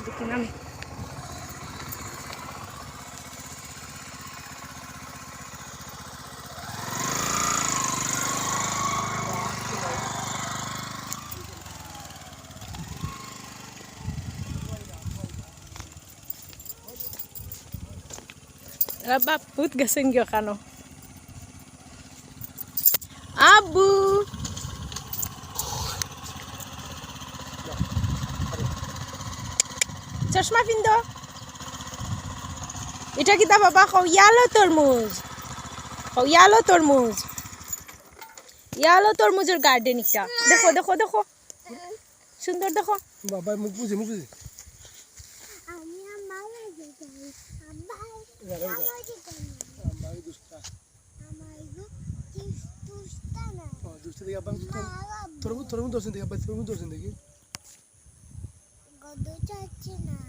দেখি নামি। Rabaput gasing yo kano. Abu. চশমা পিন্দো। এটা কি তা বাবা খাও ইয়ালো তরমুজ। খাও ইয়ালো তরমুজ। ইয়ালো তরমুজের গার্ডেন এটা। দেখো দেখো দেখো। সুন্দর দেখো। বাবা মুখ বুঝে মুখ বুঝে আমি আমার দিতে আব্বা আমার দিতে আমার দুষ্টা আমার দুষ্টা না দুষ্টা দেখি আব্বা তোর তোর দর্শন দেখি আব্বা তোর দর্শন দেখি গদর